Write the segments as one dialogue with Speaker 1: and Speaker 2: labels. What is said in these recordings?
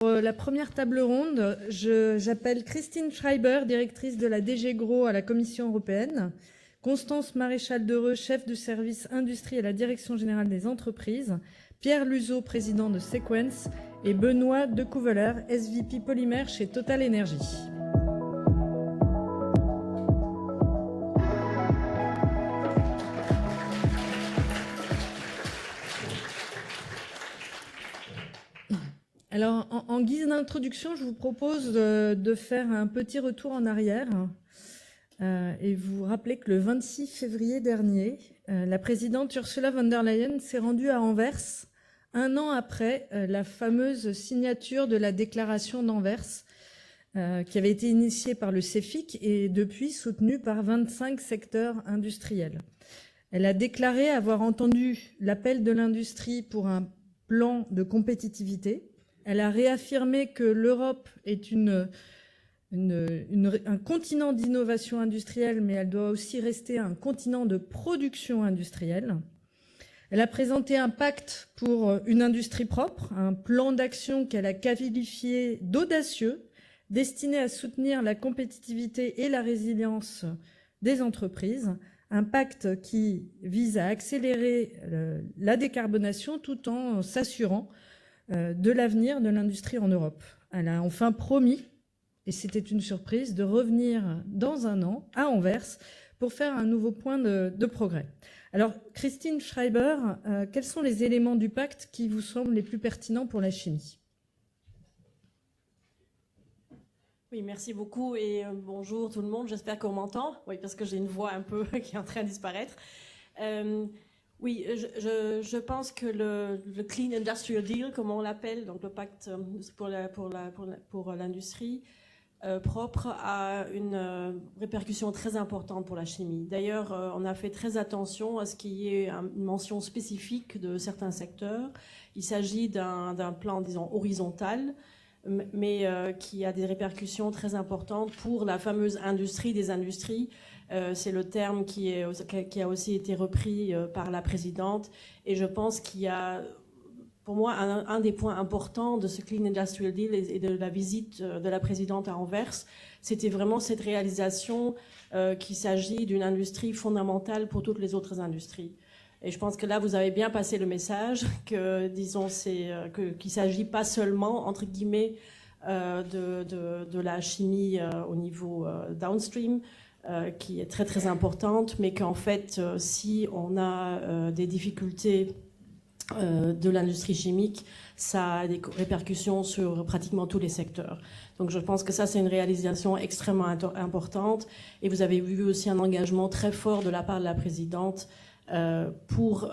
Speaker 1: Pour la première table ronde, j'appelle Christine Schreiber, directrice de la DG Gros à la Commission européenne, Constance Maréchal-Dereux, chef de service industrie à la Direction générale des entreprises, Pierre Luzeau, président de Sequence, et Benoît Decouveler, SVP polymère chez Total Energy. Alors, en guise d'introduction, je vous propose de faire un petit retour en arrière et vous rappeler que le 26 février dernier, la présidente Ursula von der Leyen s'est rendue à Anvers, un an après la fameuse signature de la déclaration d'Anvers, qui avait été initiée par le CEFIC et depuis soutenue par 25 secteurs industriels. Elle a déclaré avoir entendu l'appel de l'industrie pour un plan de compétitivité. Elle a réaffirmé que l'Europe est un continent d'innovation industrielle, mais elle doit aussi rester un continent de production industrielle. Elle a présenté un pacte pour une industrie propre, un plan d'action qu'elle a qualifié d'audacieux, destiné à soutenir la compétitivité et la résilience des entreprises, un pacte qui vise à accélérer la décarbonation tout en s'assurant de l'avenir de l'industrie en Europe. Elle a enfin promis, et c'était une surprise, de revenir dans un an à Anvers pour faire un nouveau point de progrès. Alors, Christine Schreiber, quels sont les éléments du pacte qui vous semblent les plus pertinents pour la chimie ?
Speaker 2: Oui, merci beaucoup et bonjour tout le monde. J'espère qu'on m'entend. Oui, parce que j'ai une voix un peu qui est en train de disparaître. Oui, je pense que le Clean Industrial Deal, comme on l'appelle, donc le pacte pour l'industrie propre, a une répercussion très importante pour la chimie. D'ailleurs, on a fait très attention à ce qu'il y ait une mention spécifique de certains secteurs. Il s'agit d'un plan, disons, horizontal, mais qui a des répercussions très importantes pour la fameuse industrie des industries. C'est le terme qui a aussi été repris par la présidente. Et je pense qu'il y a, pour moi, un des points importants de ce Clean Industrial Deal et de la visite de la présidente à Anvers, c'était vraiment cette réalisation qu'il s'agit d'une industrie fondamentale pour toutes les autres industries. Et je pense que là, vous avez bien passé le message que, disons, qu'il s'agit pas seulement, entre guillemets, de la chimie au niveau downstream, qui est très très importante, mais qu'en fait, si on a des difficultés de l'industrie chimique, ça a des répercussions sur pratiquement tous les secteurs. Donc je pense que ça, c'est une réalisation extrêmement importante. Et vous avez vu aussi un engagement très fort de la part de la présidente pour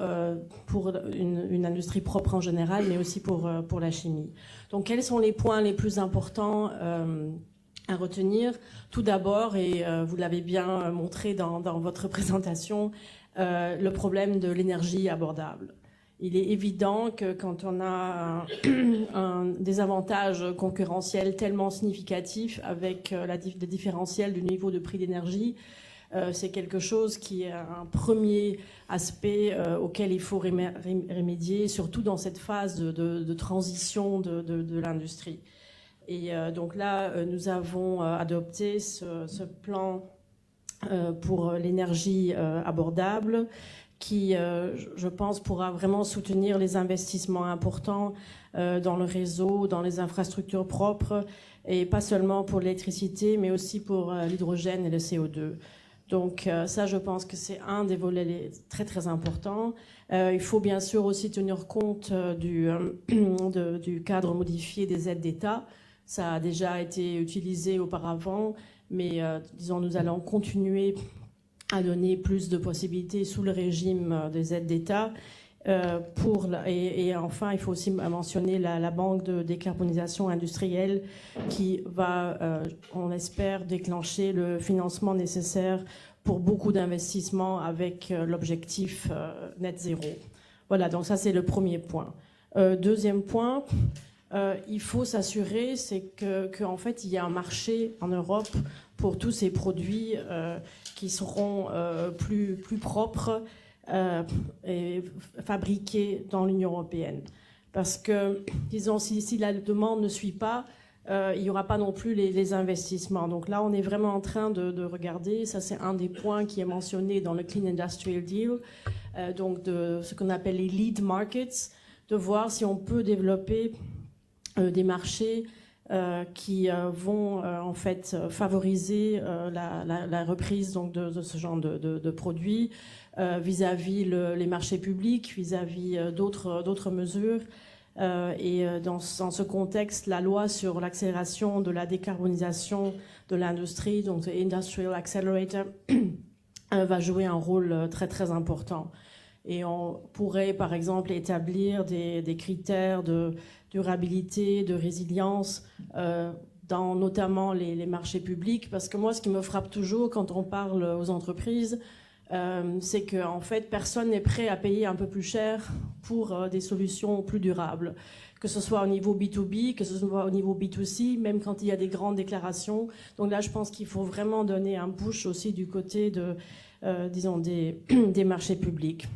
Speaker 2: une industrie propre en général, mais aussi pour la chimie. Donc quels sont les points les plus importants à retenir? Tout d'abord, et vous l'avez bien montré dans votre présentation, le problème de l'énergie abordable. Il est évident que quand on a un désavantage concurrentiel tellement significatif avec le différentiel du niveau de prix d'énergie, c'est quelque chose qui est un premier aspect auquel il faut remédier, surtout dans cette phase de transition de l'industrie. Et donc là, nous avons adopté ce plan pour l'énergie abordable qui, je pense, pourra vraiment soutenir les investissements importants dans le réseau, dans les infrastructures propres, et pas seulement pour l'électricité, mais aussi pour l'hydrogène et le CO2. Donc ça, je pense que c'est un des volets très très importants. Il faut bien sûr aussi tenir compte du cadre modifié des aides d'État. Ça a déjà été utilisé auparavant, mais disons, nous allons continuer à donner plus de possibilités sous le régime des aides d'État. Et enfin, il faut aussi mentionner la banque de décarbonisation industrielle qui va, on espère, déclencher le financement nécessaire pour beaucoup d'investissements avec l'objectif net zéro. Voilà, donc ça c'est le premier point. Deuxième point, il faut s'assurer, c'est qu'en fait il y a un marché en Europe pour tous ces produits qui seront plus propres et fabriqués dans l'Union européenne. Parce que, disons, si la demande ne suit pas, il n'y aura pas non plus les investissements. Donc là, on est vraiment en train de regarder, ça c'est un des points qui est mentionné dans le Clean Industrial Deal, donc de ce qu'on appelle les lead markets, de voir si on peut développer des marchés qui vont en fait favoriser la reprise donc, de ce genre de produits vis-à-vis les marchés publics, vis-à-vis d'autres mesures. Et dans ce contexte, la loi sur l'accélération de la décarbonisation de l'industrie, donc le Industrial Accelerator, va jouer un rôle très très important. Et on pourrait par exemple établir des critères de durabilité, de résilience dans notamment les marchés publics, parce que moi ce qui me frappe toujours quand on parle aux entreprises, c'est qu'en fait, personne n'est prêt à payer un peu plus cher pour des solutions plus durables, que ce soit au niveau B2B, que ce soit au niveau B2C, même quand il y a des grandes déclarations. Donc là, je pense qu'il faut vraiment donner un push aussi du côté disons, des marchés publics.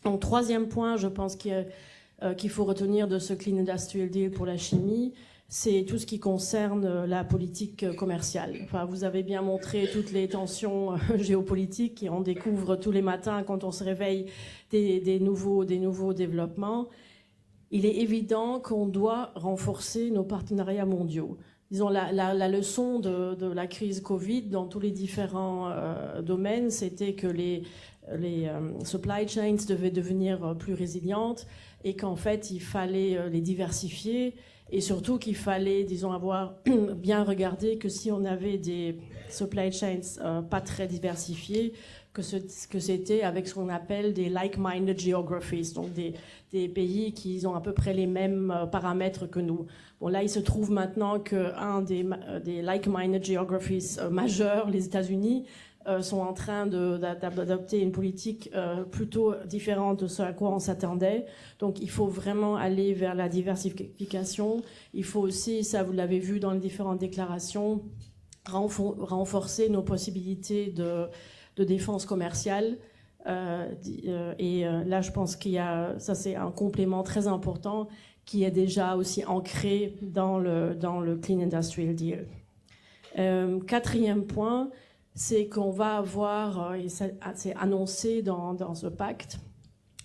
Speaker 2: Donc, troisième point, je pense qu'il faut retenir de ce Clean Industrial Deal pour la chimie, c'est tout ce qui concerne la politique commerciale. Enfin, vous avez bien montré toutes les tensions géopolitiques et on découvre tous les matins quand on se réveille des nouveaux développements. Il est évident qu'on doit renforcer nos partenariats mondiaux. Disons, la leçon de la crise Covid dans tous les différents domaines, c'était que les supply chains devaient devenir plus résilientes et qu'en fait, il fallait les diversifier. Et surtout qu'il fallait, disons, avoir bien regardé que si on avait des supply chains pas très diversifiées, que c'était avec ce qu'on appelle des like-minded geographies, donc des pays qui ont à peu près les mêmes paramètres que nous. Bon, là, il se trouve maintenant qu'un des like-minded geographies majeurs, les États-Unis, sont en train d'adopter une politique plutôt différente de ce à quoi on s'attendait. Donc il faut vraiment aller vers la diversification. Il faut aussi, ça vous l'avez vu dans les différentes déclarations, renforcer nos possibilités de défense commerciale. Et là, je pense ça c'est un complément très important qui est déjà aussi ancré dans le Clean Industrial Deal. Quatrième point, c'est qu'on va avoir, et c'est annoncé dans ce pacte,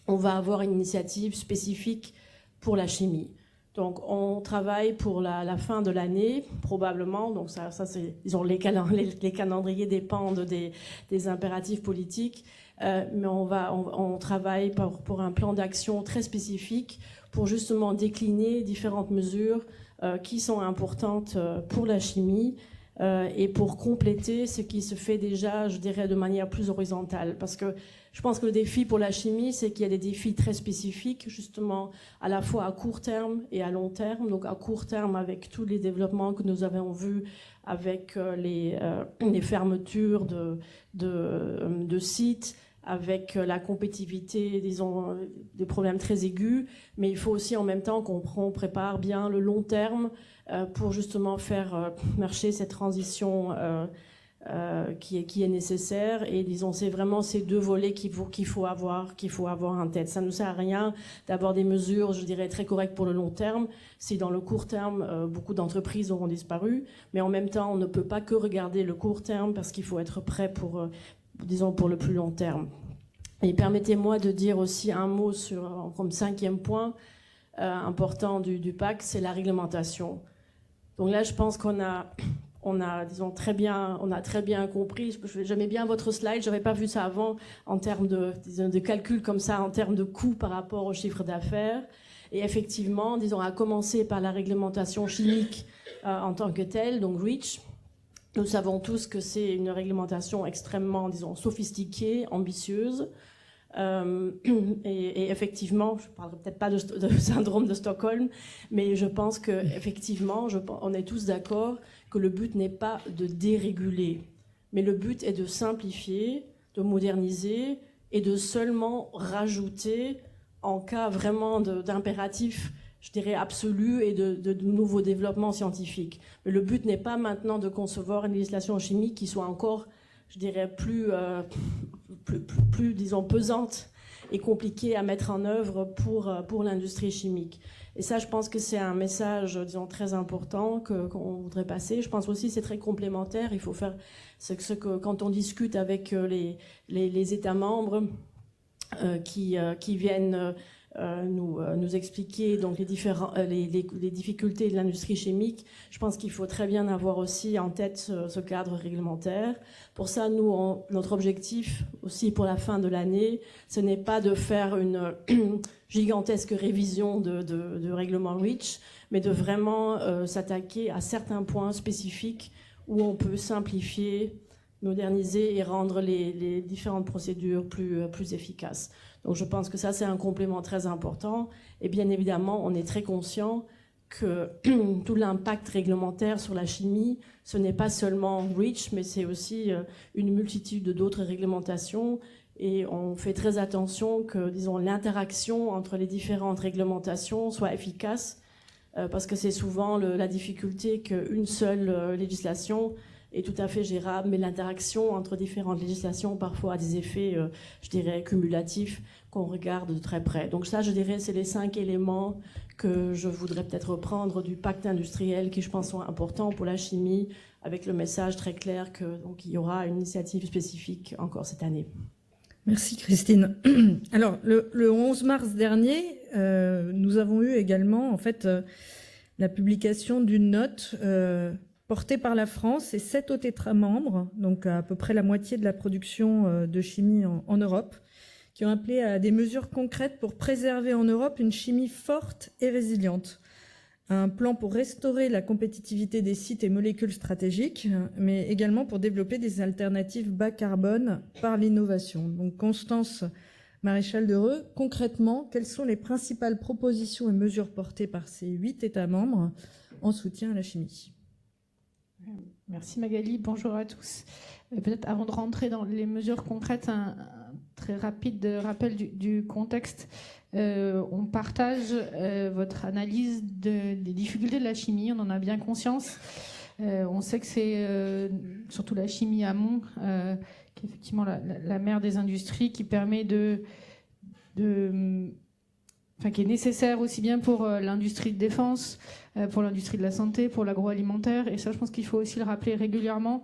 Speaker 2: on va avoir une initiative spécifique pour la chimie. Donc on travaille pour la fin de l'année, probablement, donc ça c'est, disons, les calendriers dépendent des impératifs politiques, mais on travaille pour un plan d'action très spécifique pour justement décliner différentes mesures qui sont importantes pour la chimie, et pour compléter ce qui se fait déjà, je dirais, de manière plus horizontale. Parce que je pense que le défi pour la chimie, c'est qu'il y a des défis très spécifiques, justement, à la fois à court terme et à long terme. Donc à court terme, avec tous les développements que nous avons vus, avec les fermetures de sites, avec la compétitivité, disons, des problèmes très aigus. Mais il faut aussi en même temps qu'on prépare bien le long terme pour justement faire marcher cette transition qui est nécessaire. Et disons, c'est vraiment ces deux volets qu'il faut avoir en tête. Ça ne sert à rien d'avoir des mesures, je dirais, très correctes pour le long terme, si dans le court terme, beaucoup d'entreprises auront disparu. Mais en même temps, on ne peut pas que regarder le court terme parce qu'il faut être prêt pour le plus long terme. Et permettez-moi de dire aussi un mot comme cinquième point important du pacte, c'est la réglementation. Donc là, je pense qu'on a disons, très bien compris. J'aimais bien votre slide, je n'avais pas vu ça avant en termes de calcul comme ça, en termes de coûts par rapport au chiffre d'affaires. Et effectivement, disons, à commencer par la réglementation chimique en tant que telle, donc REACH. Nous savons tous que c'est une réglementation extrêmement, disons, sophistiquée, ambitieuse. Et effectivement, je ne parlerai peut-être pas de syndrome de Stockholm, mais je pense qu'effectivement, on est tous d'accord que le but n'est pas de déréguler, mais le but est de simplifier, de moderniser et de seulement rajouter en cas vraiment d'impératif, je dirais, absolu et de nouveaux développements scientifiques. Mais le but n'est pas maintenant de concevoir une législation chimique qui soit encore, je dirais, plus disons, pesante et compliqué à mettre en œuvre pour l'industrie chimique. Et ça, je pense que c'est un message, disons, très important qu'on voudrait passer. Je pense aussi que c'est très complémentaire. Il faut faire ce que quand on discute avec les États membres qui viennent nous expliquer donc les difficultés de l'industrie chimique. Je pense qu'il faut très bien avoir aussi en tête ce cadre réglementaire. Pour ça, notre objectif aussi pour la fin de l'année, ce n'est pas de faire une gigantesque révision de règlement REACH, mais de vraiment s'attaquer à certains points spécifiques où on peut simplifier, moderniser et rendre les différentes procédures plus efficaces. Donc je pense que ça, c'est un complément très important. Et bien évidemment, on est très conscient que tout l'impact réglementaire sur la chimie, ce n'est pas seulement REACH, mais c'est aussi une multitude d'autres réglementations. Et on fait très attention que, disons, l'interaction entre les différentes réglementations soit efficace, parce que c'est souvent la difficulté qu'une seule législation est tout à fait gérable, mais l'interaction entre différentes législations parfois a des effets, je dirais, cumulatifs qu'on regarde de très près. Donc ça, je dirais, c'est les 5 éléments que je voudrais peut-être reprendre du pacte industriel qui, je pense, sont importants pour la chimie, avec le message très clair qu'il y aura une initiative spécifique encore cette année.
Speaker 1: Merci Christine. Alors, le 11 mars dernier, nous avons eu également, en fait, la publication d'une note portée par la France et 7 autres États membres, donc à peu près la moitié de la production de chimie en Europe, qui ont appelé à des mesures concrètes pour préserver en Europe une chimie forte et résiliente. Un plan pour restaurer la compétitivité des sites et molécules stratégiques, mais également pour développer des alternatives bas carbone par l'innovation. Donc Constance Maréchal-Dereux, concrètement, quelles sont les principales propositions et mesures portées par ces 8 États membres en soutien à la chimie ?
Speaker 3: Merci Magali, bonjour à tous. Peut-être avant de rentrer dans les mesures concrètes, un très rapide rappel du contexte. On partage votre analyse des difficultés de la chimie, on en a bien conscience. On sait que c'est surtout la chimie amont, qui est effectivement la mère des industries, qui permet qui est nécessaire aussi bien pour l'industrie de défense, pour l'industrie de la santé, pour l'agroalimentaire. Et ça, je pense qu'il faut aussi le rappeler régulièrement,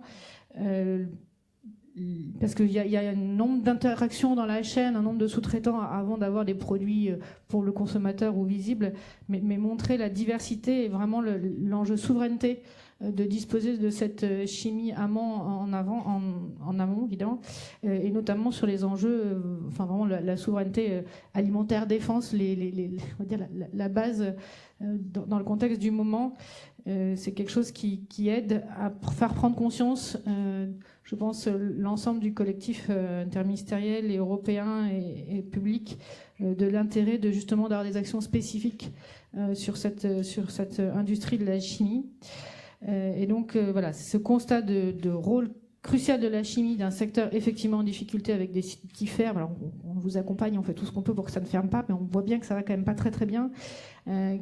Speaker 3: parce qu'il y a un nombre d'interactions dans la chaîne, un nombre de sous-traitants avant d'avoir des produits pour le consommateur ou visibles, mais montrer la diversité et vraiment l'enjeu souveraineté de disposer de cette chimie en amont évidemment, et notamment sur les enjeux, vraiment la souveraineté alimentaire, défense, on va dire la base dans le contexte du moment. C'est quelque chose qui aide à faire prendre conscience, je pense, l'ensemble du collectif interministériel et européen et public de l'intérêt de justement d'avoir des actions spécifiques sur cette industrie de la chimie. Et donc voilà, ce constat de rôle crucial de la chimie, d'un secteur effectivement en difficulté avec des sites qui ferment. Alors on vous accompagne, on fait tout ce qu'on peut pour que ça ne ferme pas, mais on voit bien que ça va quand même pas très très bien,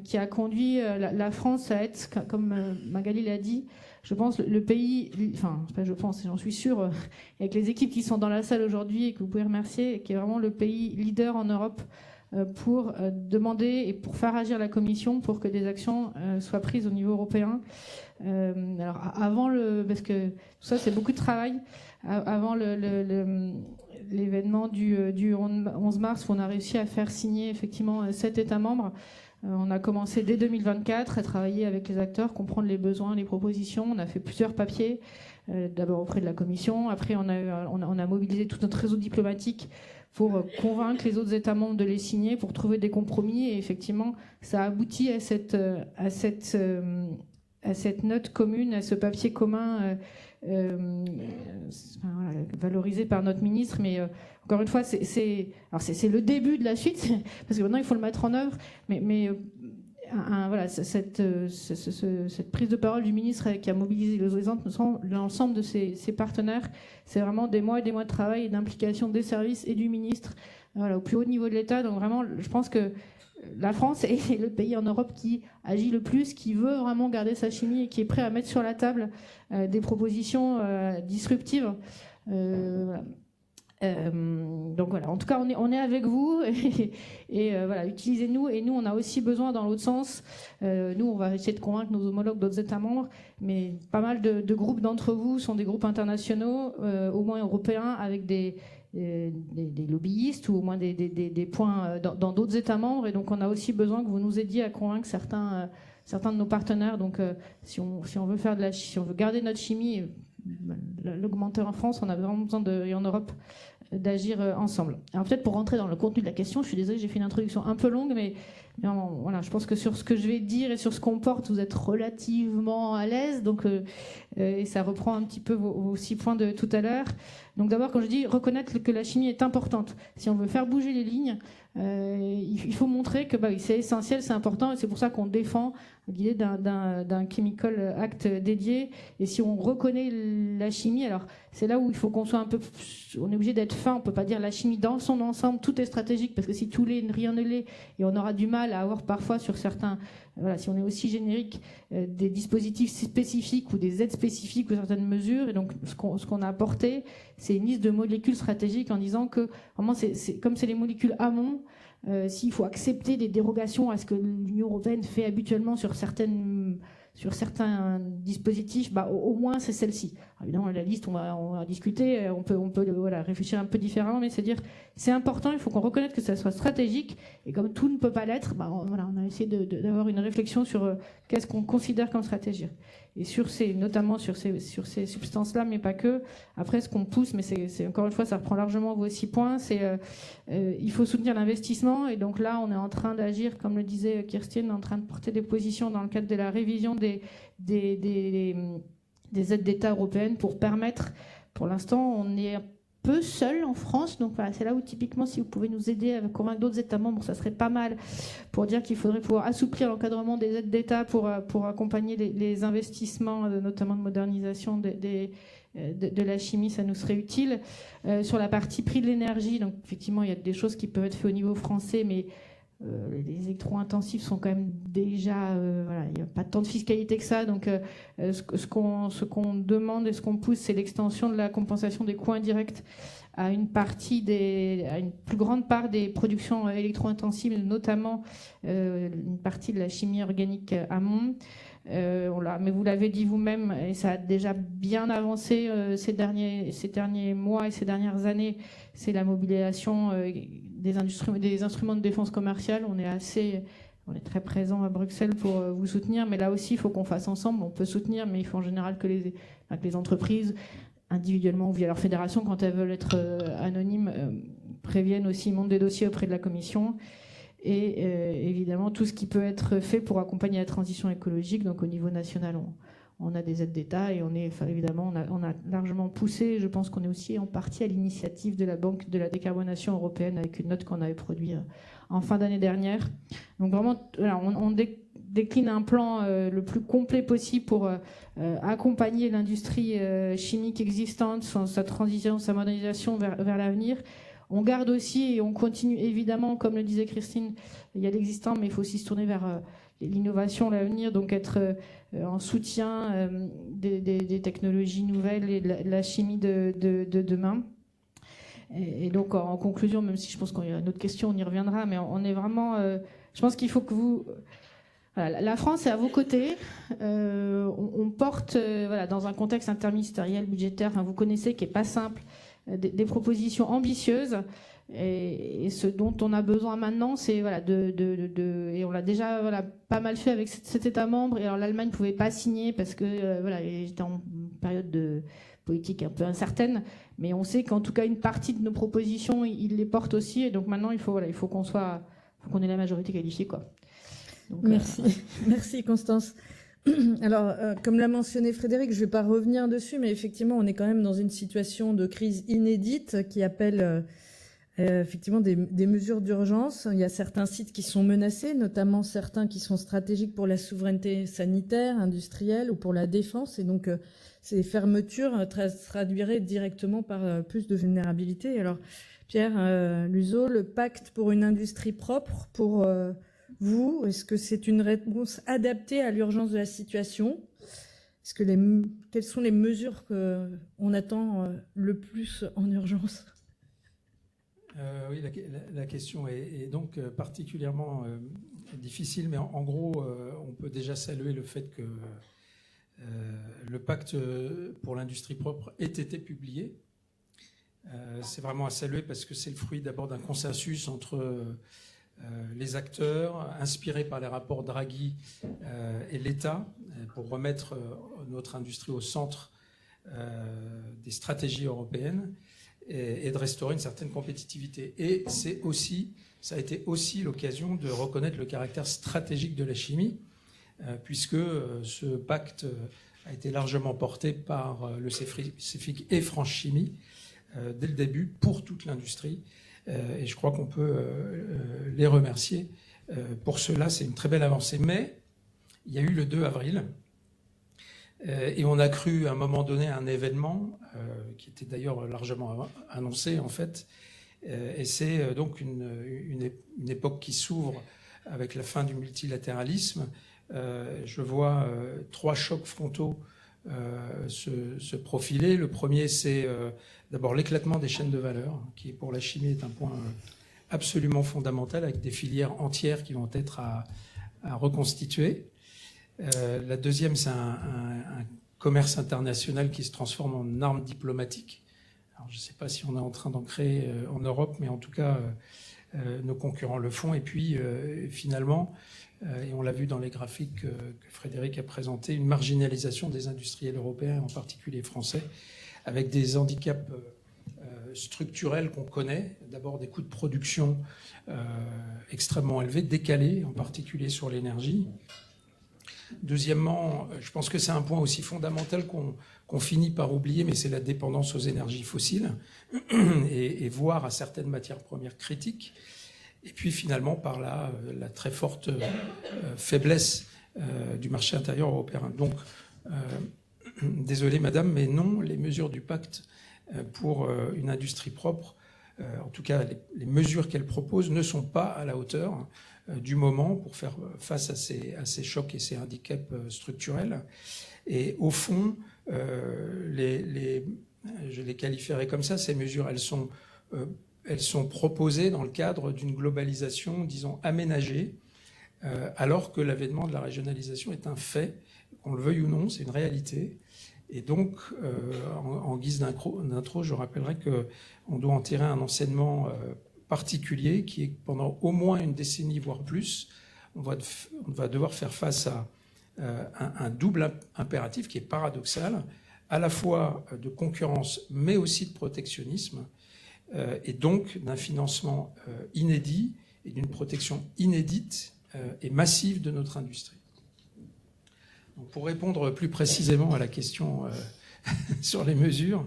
Speaker 3: qui a conduit la France à être, comme Magali l'a dit, je pense le pays, enfin pas je pense, j'en suis sûre, avec les équipes qui sont dans la salle aujourd'hui et que vous pouvez remercier, qui est vraiment le pays leader en Europe pour demander et pour faire agir la Commission pour que des actions soient prises au niveau européen. Alors avant parce que tout ça c'est beaucoup de travail, avant l'événement du 11 mars où on a réussi à faire signer effectivement 7 États membres. On a commencé dès 2024 à travailler avec les acteurs, comprendre les besoins, les propositions. On a fait plusieurs papiers, d'abord auprès de la Commission, après on a mobilisé tout notre réseau diplomatique pour convaincre les autres États membres de les signer, pour trouver des compromis. Et effectivement, ça a abouti à cette note commune, à ce papier commun valorisé par notre ministre. Mais encore une fois, c'est le début de la suite, parce que maintenant, il faut le mettre en œuvre. Mais voilà, cette prise de parole du ministre qui a mobilisé l'ensemble de ses partenaires, c'est vraiment des mois et des mois de travail et d'implication des services et du ministre, voilà, au plus haut niveau de l'État. Donc vraiment, je pense que la France est le pays en Europe qui agit le plus, qui veut vraiment garder sa chimie et qui est prêt à mettre sur la table des propositions disruptives. Voilà. Donc voilà, en tout cas on est avec vous et voilà, utilisez-nous, et nous on a aussi besoin dans l'autre sens, nous on va essayer de convaincre nos homologues d'autres États membres, mais pas mal de groupes d'entre vous sont des groupes internationaux, au moins européens, avec des lobbyistes ou au moins des points dans d'autres États membres, et donc on a aussi besoin que vous nous aidiez à convaincre certains de nos partenaires. Donc si on veut si on veut garder notre chimie, l'augmenter en France, on a vraiment besoin et en Europe, d'agir ensemble. Alors peut-être pour rentrer dans le contenu de la question, je suis désolée, j'ai fait une introduction un peu longue, mais voilà, je pense que sur ce que je vais dire et sur ce qu'on porte, vous êtes relativement à l'aise, donc et ça reprend un petit peu vos 6 points de tout à l'heure. Donc d'abord, quand je dis reconnaître que la chimie est importante, si on veut faire bouger les lignes, il faut montrer que c'est essentiel, c'est important, et c'est pour ça qu'on défend l'idée d'un Chemical Act dédié. Et si on reconnaît la chimie, alors c'est là où il faut qu'on soit on est obligé d'être fin, on peut pas dire la chimie dans son ensemble, tout est stratégique, parce que si tout l'est, rien ne l'est, et on aura du mal à avoir parfois sur certains, si on est aussi générique, des dispositifs spécifiques ou des aides spécifiques ou certaines mesures. Et donc ce qu'on a apporté, c'est une liste de molécules stratégiques en disant que vraiment comme c'est les molécules amont, s'il faut accepter des dérogations à ce que l'Union européenne fait habituellement sur certains dispositifs, au moins c'est celle-ci. Évidemment, la liste, on va discuter, on peut réfléchir un peu différemment, mais c'est dire, c'est important, il faut qu'on reconnaisse que ça soit stratégique, et comme tout ne peut pas l'être, on a essayé d'avoir une réflexion sur qu'est-ce qu'on considère comme stratégie. Et notamment sur ces substances-là, mais pas que. Après, ce qu'on pousse, mais c'est encore une fois, ça reprend largement vos 6 points, c'est il faut soutenir l'investissement, et donc là, on est en train d'agir, comme le disait Kirstine, en train de porter des positions dans le cadre de la révision des aides d'État européennes pour permettre, pour l'instant, on est un peu seul en France, donc voilà, c'est là où typiquement, si vous pouvez nous aider à convaincre d'autres États membres, ça serait pas mal, pour dire qu'il faudrait pouvoir assouplir l'encadrement des aides d'État pour accompagner les investissements, notamment de modernisation de la chimie, ça nous serait utile. Sur la partie prix de l'énergie, donc effectivement, il y a des choses qui peuvent être faites au niveau français, mais les électro-intensifs sont quand même déjà, il n'y a pas tant de fiscalité que ça, donc ce qu'on demande et ce qu'on pousse, c'est l'extension de la compensation des coûts indirects à une plus grande part des productions électro-intensives, notamment une partie de la chimie organique amont. Mais vous l'avez dit vous-même, et ça a déjà bien avancé ces derniers mois et ces dernières années, c'est la mobilisation des instruments de défense commerciale. On est très présent à Bruxelles pour vous soutenir, mais là aussi, il faut qu'on fasse ensemble. On peut soutenir, mais il faut en général que les entreprises, individuellement ou via leur fédération, quand elles veulent être anonymes, préviennent aussi, montent des dossiers auprès de la Commission. Et évidemment, tout ce qui peut être fait pour accompagner la transition écologique. Donc au niveau national, on a des aides d'État, et évidemment, on a largement poussé. Je pense qu'on est aussi en partie à l'initiative de la Banque de la décarbonation européenne, avec une note qu'on avait produite en fin d'année dernière. Donc vraiment, on décline un plan le plus complet possible pour accompagner l'industrie chimique existante, sa transition, sa modernisation vers l'avenir. On garde aussi et on continue, évidemment, comme le disait Christine, il y a l'existant, mais il faut aussi se tourner vers l'innovation, l'avenir, donc être en soutien des technologies nouvelles et de la chimie de demain. Et donc, en conclusion, même si je pense qu'il y a une autre question, on y reviendra, mais on est vraiment... je pense qu'il faut que vous... Voilà, la France est à vos côtés. On porte, dans un contexte interministériel, budgétaire, vous connaissez, qui n'est pas simple, des propositions ambitieuses, et ce dont on a besoin maintenant, c'est et on l'a déjà pas mal fait avec cet État membre. Et alors l'Allemagne ne pouvait pas signer parce que était en période de politique un peu incertaine, mais on sait qu'en tout cas une partie de nos propositions, ils les portent aussi, et donc maintenant il faut qu'on ait la majorité qualifiée, quoi. Donc,
Speaker 1: merci, merci Constance. Alors, comme l'a mentionné Frédéric, je ne vais pas revenir dessus, mais effectivement, on est quand même dans une situation de crise inédite qui appelle effectivement des mesures d'urgence. Il y a certains sites qui sont menacés, notamment certains qui sont stratégiques pour la souveraineté sanitaire, industrielle ou pour la défense. Et donc, ces fermetures traduiraient directement par plus de vulnérabilité. Alors, Pierre Luzeau, le pacte pour une industrie propre, pour... vous, est-ce que c'est une réponse adaptée à l'urgence de la situation ? Quelles sont les mesures qu'on attend le plus en urgence ?
Speaker 4: Oui, la question est donc particulièrement difficile, mais en gros, on peut déjà saluer le fait que le pacte pour l'industrie propre ait été publié. C'est vraiment à saluer parce que c'est le fruit d'abord d'un consensus entre les acteurs, inspirés par les rapports Draghi et l'État, pour remettre notre industrie au centre des stratégies européennes et de restaurer une certaine compétitivité. Et ça a été aussi l'occasion de reconnaître le caractère stratégique de la chimie, puisque ce pacte a été largement porté par le CEFIC et France Chimie dès le début pour toute l'industrie. Et je crois qu'on peut les remercier pour cela. C'est une très belle avancée. Mais il y a eu le 2 avril et on a cru à un moment donné à un événement qui était d'ailleurs largement annoncé en fait. Et c'est donc une époque qui s'ouvre avec la fin du multilatéralisme. Je vois 3 chocs frontaux se profiler. Le premier, c'est d'abord l'éclatement des chaînes de valeur, qui pour la chimie est un point absolument fondamental, avec des filières entières qui vont être à reconstituer. La deuxième, c'est un commerce international qui se transforme en arme diplomatique. Alors, je ne sais pas si on est en train d'en créer en Europe, mais en tout cas, nos concurrents le font. Et puis, finalement, et on l'a vu dans les graphiques que Frédéric a présentés, une marginalisation des industriels européens, en particulier français, avec des handicaps structurels qu'on connaît. D'abord, des coûts de production extrêmement élevés, décalés, en particulier sur l'énergie. Deuxièmement, je pense que c'est un point aussi fondamental qu'on finit par oublier, mais c'est la dépendance aux énergies fossiles et voire à certaines matières premières critiques. Et puis finalement, par là, la très forte faiblesse du marché intérieur européen. Donc, désolé madame, mais non, les mesures du pacte pour une industrie propre, en tout cas les mesures qu'elle propose, ne sont pas à la hauteur du moment pour faire face à ces chocs et ces handicaps structurels. Et au fond, je les qualifierais comme ça, ces mesures, elles sont proposées dans le cadre d'une globalisation, disons, aménagée, alors que l'avènement de la régionalisation est un fait, qu'on le veuille ou non, c'est une réalité. Et donc, en guise d'intro, je rappellerai qu'on doit en tirer un enseignement particulier qui est que pendant au moins une décennie, voire plus, on va devoir faire face à un double impératif qui est paradoxal, à la fois de concurrence, mais aussi de protectionnisme, et donc d'un financement inédit et d'une protection inédite et massive de notre industrie. Donc pour répondre plus précisément à la question sur les mesures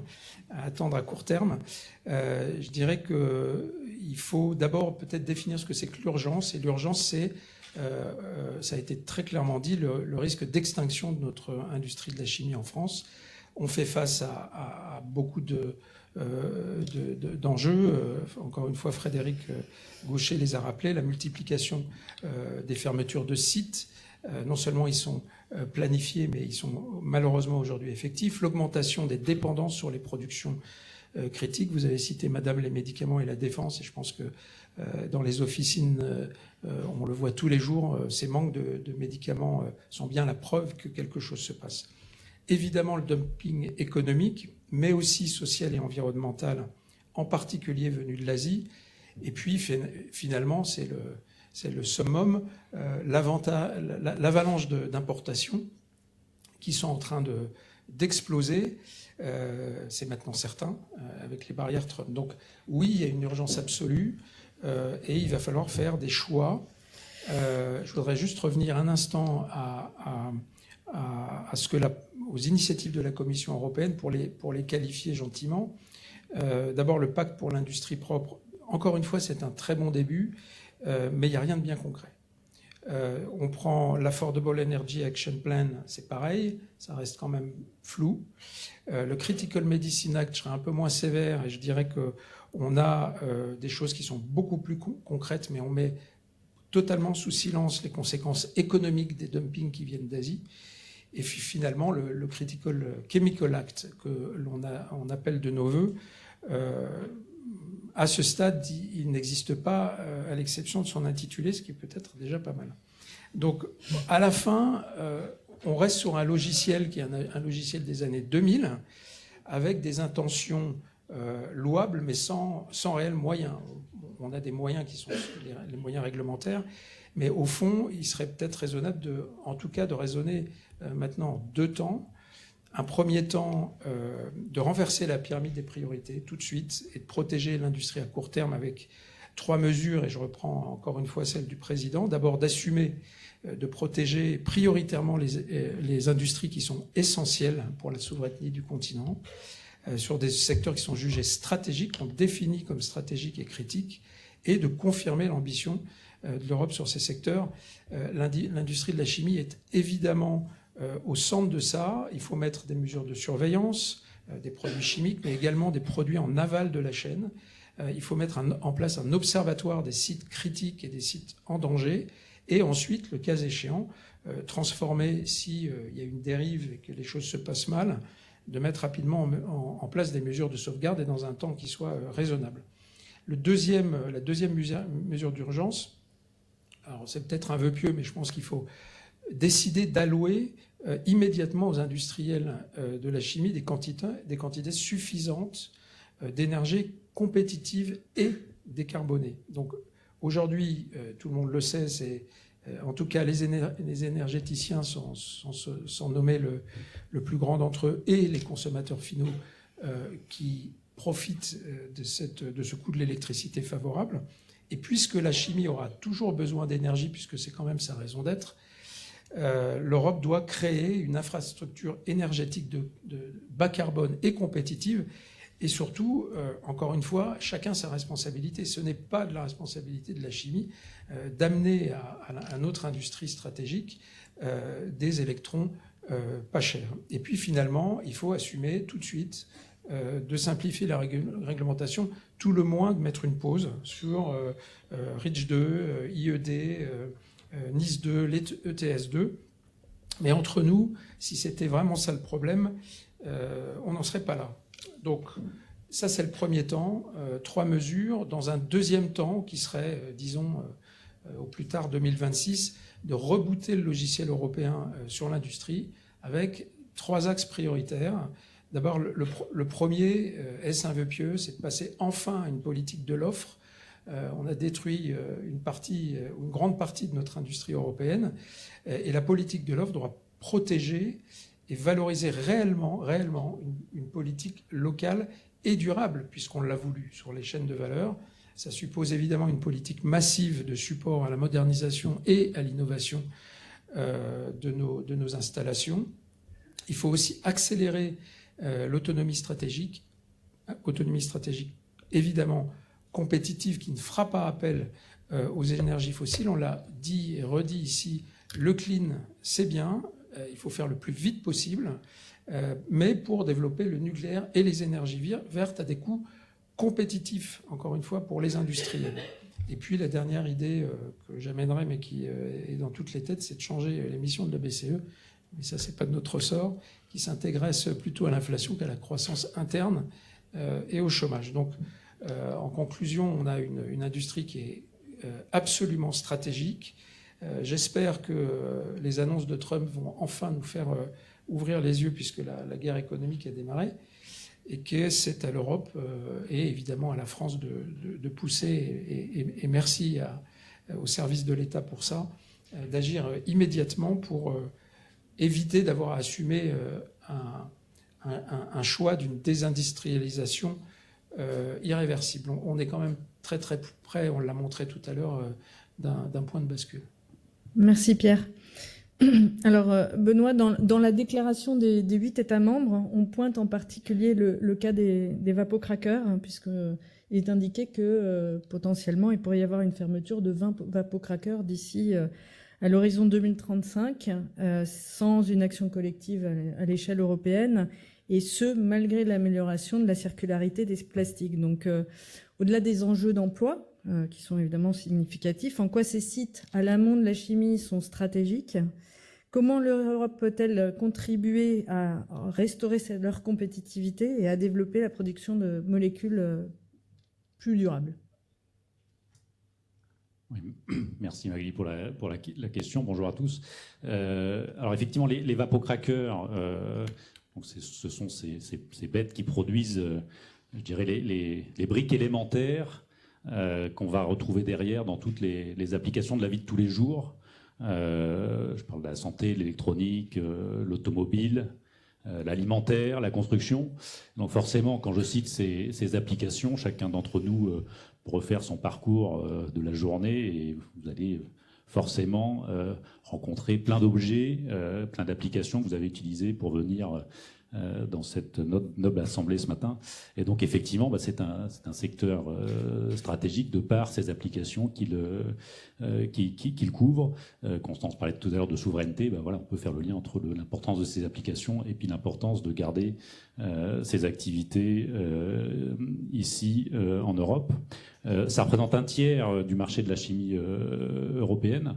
Speaker 4: à attendre à court terme, je dirais qu'il faut d'abord peut-être définir ce que c'est que l'urgence. Et l'urgence, c'est, ça a été très clairement dit, le risque d'extinction de notre industrie de la chimie en France. On fait face à beaucoup d'enjeux. Encore une fois, Frédéric Gaucher les a rappelés. La multiplication des fermetures de sites. Non seulement ils sont planifiés, mais ils sont malheureusement aujourd'hui effectifs. L'augmentation des dépendances sur les productions critiques. Vous avez cité, madame, les médicaments et la défense. Et je pense que dans les officines, on le voit tous les jours, ces manques de médicaments sont bien la preuve que quelque chose se passe. Évidemment, le dumping économique, mais aussi social et environnemental, en particulier venu de l'Asie. Et puis, finalement, c'est le summum, l'avalanche d'importations qui sont en train d'exploser. C'est maintenant certain, avec les barrières Trump. Donc, oui, il y a une urgence absolue et il va falloir faire des choix. Je voudrais juste revenir un instant aux initiatives de la Commission européenne pour les qualifier gentiment. D'abord, le pacte pour l'industrie propre. Encore une fois, c'est un très bon début, mais il n'y a rien de bien concret. On prend l'Affordable Energy Action Plan, c'est pareil, ça reste quand même flou. Le Critical Medicine Act, je serais un peu moins sévère et je dirais qu'on a des choses qui sont beaucoup plus concrètes, mais on met totalement sous silence les conséquences économiques des dumpings qui viennent d'Asie. Et puis finalement, le Critical Chemical Act, que on appelle de nos voeux, à ce stade, il n'existe pas, à l'exception de son intitulé, ce qui est peut-être déjà pas mal. Donc, à la fin, on reste sur un logiciel qui est un logiciel des années 2000, avec des intentions louables, mais sans réels moyens. On a des moyens qui sont les moyens réglementaires, mais au fond, il serait peut-être raisonnable, en tout cas, de raisonner maintenant en 2 temps. Un premier temps, de renverser la pyramide des priorités tout de suite et de protéger l'industrie à court terme avec 3 mesures, et je reprends encore une fois celle du président. D'abord, d'assumer de protéger prioritairement les industries qui sont essentielles pour la souveraineté du continent, sur des secteurs qui sont jugés stratégiques, qu'on définit comme stratégiques et critiques, et de confirmer l'ambition de l'Europe sur ces secteurs. L'industrie de la chimie est évidemment au centre de ça. Il faut mettre des mesures de surveillance des produits chimiques, mais également des produits en aval de la chaîne. Il faut mettre en place un observatoire des sites critiques et des sites en danger. Et ensuite, le cas échéant, transformer, s'il y a une dérive et que les choses se passent mal, de mettre rapidement en place des mesures de sauvegarde et dans un temps qui soit raisonnable. La deuxième mesure d'urgence, alors c'est peut-être un vœu pieux, mais je pense qu'il faut décider d'allouer immédiatement aux industriels de la chimie des quantités suffisantes d'énergie compétitive et décarbonée. Donc aujourd'hui, tout le monde le sait, c'est en tout cas les énergéticiens sont nommés le plus grand d'entre eux, et les consommateurs finaux qui profitent de ce coût de l'électricité favorable. Et puisque la chimie aura toujours besoin d'énergie, puisque c'est quand même sa raison d'être, l'Europe doit créer une infrastructure énergétique de bas carbone et compétitive. Et surtout, encore une fois, chacun sa responsabilité. Ce n'est pas de la responsabilité de la chimie d'amener à notre industrie stratégique des électrons pas chers. Et puis finalement, il faut assumer tout de suite de simplifier la réglementation, tout le moins de mettre une pause sur REACH 2, IED, NIS 2, ETS 2. Mais entre nous, si c'était vraiment ça le problème, on n'en serait pas là. Donc ça, c'est le premier temps, 3 mesures. Dans un deuxième temps, qui serait, disons, au plus tard 2026, de rebooter le logiciel européen sur l'industrie avec 3 axes prioritaires. D'abord, le premier, est-ce un vœu pieux, c'est de passer enfin à une politique de l'offre. On a détruit une grande partie de notre industrie européenne, et la politique de l'offre doit protéger et valoriser réellement une politique locale et durable, puisqu'on l'a voulu sur les chaînes de valeur. Ça suppose évidemment une politique massive de support à la modernisation et à l'innovation de nos installations. Il faut aussi accélérer l'autonomie stratégique évidemment compétitive, qui ne fera pas appel aux énergies fossiles. On l'a dit et redit ici, le clean, c'est bien, il faut faire le plus vite possible, mais pour développer le nucléaire et les énergies vertes à des coûts compétitifs, encore une fois, pour les industriels. Et puis la dernière idée que j'amènerai, mais qui est dans toutes les têtes, c'est de changer les missions de la BCE, mais ça, c'est pas de notre ressort, qui s'intéresse plutôt à l'inflation qu'à la croissance interne et au chômage. Donc, en conclusion, on a une industrie qui est absolument stratégique. J'espère que les annonces de Trump vont enfin nous faire ouvrir les yeux, puisque la guerre économique a démarré, et que c'est à l'Europe et évidemment à la France de pousser, et merci au service de l'État pour ça, d'agir immédiatement pour éviter d'avoir à assumer un choix d'une désindustrialisation irréversible. On est quand même très très près, on l'a montré tout à l'heure, d'un point de bascule.
Speaker 1: Merci Pierre. Alors Benoît, dans la déclaration des 8 États membres, on pointe en particulier le cas des vapocrackers, hein, puisqu'il est indiqué que potentiellement il pourrait y avoir une fermeture de 20 vapocrackers d'ici à l'horizon 2035, sans une action collective à l'échelle européenne, et ce, malgré l'amélioration de la circularité des plastiques. Donc, au-delà des enjeux d'emploi, qui sont évidemment significatifs, en quoi ces sites à l'amont de la chimie sont stratégiques? Comment l'Europe peut-elle contribuer à restaurer leur compétitivité et à développer la production de molécules plus durable.
Speaker 5: Oui, merci Magali pour la question. Bonjour à tous. Alors effectivement, les vapocrackers, donc ce sont ces bêtes qui produisent, je dirais, les briques élémentaires qu'on va retrouver derrière dans toutes les applications de la vie de tous les jours. Je parle de la santé, l'électronique, l'automobile, l'alimentaire, la construction. Donc forcément, quand je cite ces applications, chacun d'entre nous peut refaire son parcours de la journée et vous allez forcément rencontrer plein d'objets, plein d'applications que vous avez utilisées pour venir dans cette noble assemblée ce matin. Et donc effectivement, c'est un secteur stratégique de par ces applications qu'il couvre. Constance parlait tout à l'heure de souveraineté. Voilà, on peut faire le lien entre l'importance de ces applications et puis l'importance de garder ces activités ici en Europe. Ça représente un tiers du marché de la chimie européenne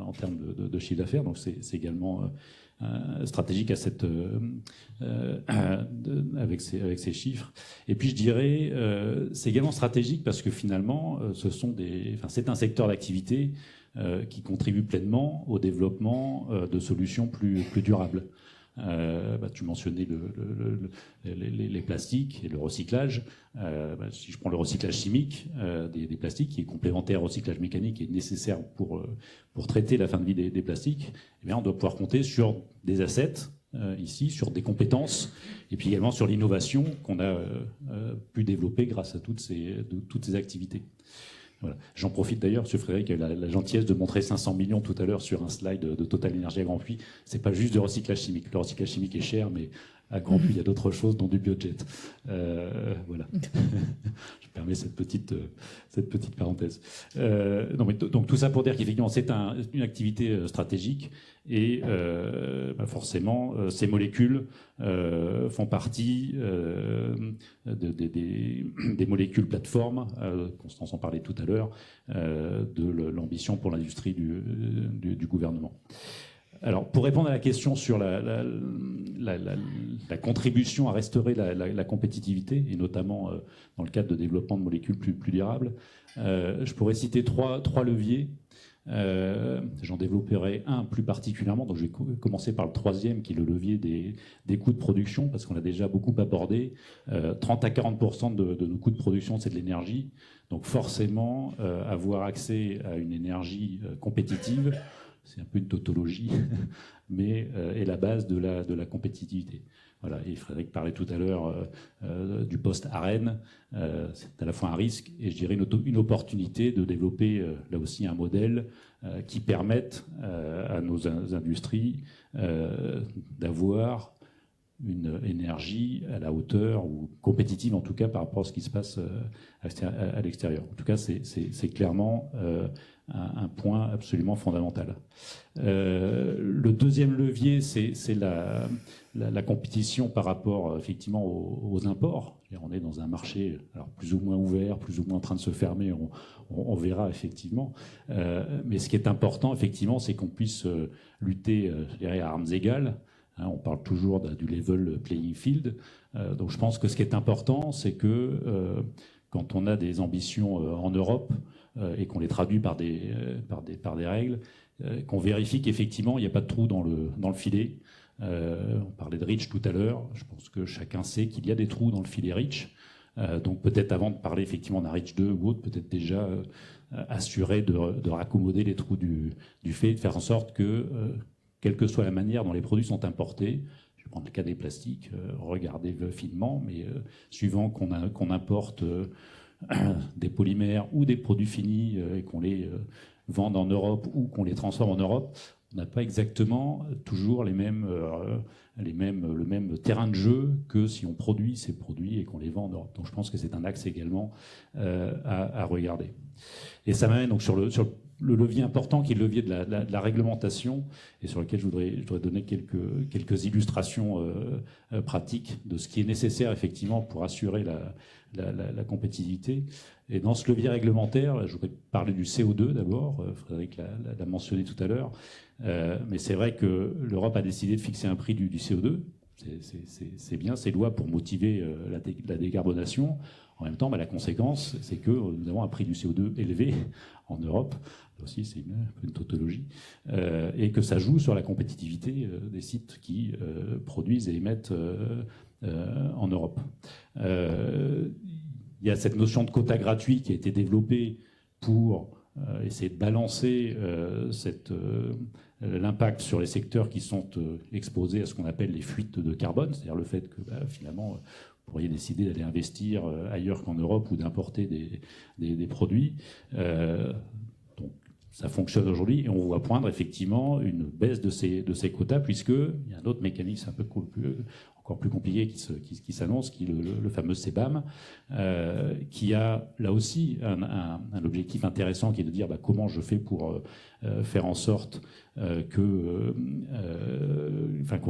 Speaker 5: en termes de chiffre d'affaires, donc c'est également stratégique avec ces chiffres. Et puis je dirais, c'est également stratégique parce que finalement, c'est un secteur d'activité qui contribue pleinement au développement de solutions plus durables. Tu mentionnais les plastiques et le recyclage. Si je prends le recyclage chimique des plastiques, qui est complémentaire au recyclage mécanique et nécessaire pour traiter la fin de vie des plastiques, eh bien, on doit pouvoir compter sur des assets ici, sur des compétences, et puis également sur l'innovation qu'on a pu développer grâce à toutes ces activités. Voilà. J'en profite d'ailleurs, M. Frédéric a eu la gentillesse de montrer 500 millions tout à l'heure sur un slide de Total Énergie à Grand Puy. C'est pas juste du recyclage chimique. Le recyclage chimique est cher, mais à Grand Puy, il y a d'autres choses, dont du biojet. Voilà. Je permets cette petite parenthèse. Donc tout ça pour dire qu'effectivement, c'est une activité stratégique et forcément, ces molécules font partie des molécules plateformes, Constance en parlait tout à l'heure, de l'ambition pour l'industrie du gouvernement. Alors, pour répondre à la question sur la contribution à restaurer la compétitivité, et notamment dans le cadre de développement de molécules plus durables, je pourrais citer trois leviers. J'en développerai un plus particulièrement, donc je vais commencer par le troisième, qui est le levier des coûts de production, parce qu'on l'a déjà beaucoup abordé. 30 à 40% de nos coûts de production, c'est de l'énergie. Donc forcément, avoir accès à une énergie compétitive, c'est un peu une tautologie, mais est la base de la compétitivité. Voilà. Et Frédéric parlait tout à l'heure du poste à Rennes. C'est à la fois un risque et je dirais une opportunité de développer là aussi un modèle qui permette à nos industries d'avoir une énergie à la hauteur ou compétitive en tout cas par rapport à ce qui se passe à l'extérieur. En tout cas, c'est clairement un point absolument fondamental. Le deuxième levier, c'est la compétition par rapport effectivement aux imports. On est dans un marché alors, plus ou moins ouvert, plus ou moins en train de se fermer, on verra effectivement. Mais ce qui est important effectivement, c'est qu'on puisse lutter je dirais, à armes égales. On parle toujours du level playing field. Donc je pense que ce qui est important, c'est que quand on a des ambitions en Europe et qu'on les traduit par des règles, qu'on vérifie qu'effectivement il n'y a pas de trou dans le filet. On parlait de REACH tout à l'heure. Je pense que chacun sait qu'il y a des trous dans le filet REACH. Donc peut-être avant de parler effectivement d'un REACH 2 ou autre, peut-être déjà assurer de raccommoder les trous du fait, de faire en sorte que quelle que soit la manière dont les produits sont importés, je vais prendre le cas des plastiques, regardez finement, mais suivant qu'on importe des polymères ou des produits finis et qu'on les vende en Europe ou qu'on les transforme en Europe, on n'a pas exactement toujours le même terrain de jeu que si on produit ces produits et qu'on les vend en Europe. Donc je pense que c'est un axe également à regarder. Et ça m'amène donc sur le levier important qui est le levier de la réglementation et sur lequel je voudrais donner quelques illustrations pratiques de ce qui est nécessaire effectivement pour assurer la compétitivité. Et dans ce levier réglementaire, je voudrais parler du CO2 d'abord, Frédéric l'a mentionné tout à l'heure, mais c'est vrai que l'Europe a décidé de fixer un prix du CO2, c'est bien, c'est loi pour motiver la décarbonation. En même temps, la conséquence, c'est que nous avons un prix du CO2 élevé en Europe, là aussi c'est une tautologie, et que ça joue sur la compétitivité des sites qui produisent et émettent en Europe. Il y a cette notion de quota gratuit qui a été développée pour essayer de balancer l'impact sur les secteurs qui sont exposés à ce qu'on appelle les fuites de carbone, c'est-à-dire le fait que finalement vous pourriez décider d'aller investir ailleurs qu'en Europe ou d'importer des produits. Donc ça fonctionne aujourd'hui et on voit poindre effectivement une baisse de ces quotas, puisqu'il y a un autre mécanisme un peu encore plus compliqué qui s'annonce, qui est le fameux CBAM, qui a là aussi un objectif intéressant, qui est de dire comment je fais pour faire en sorte qu'on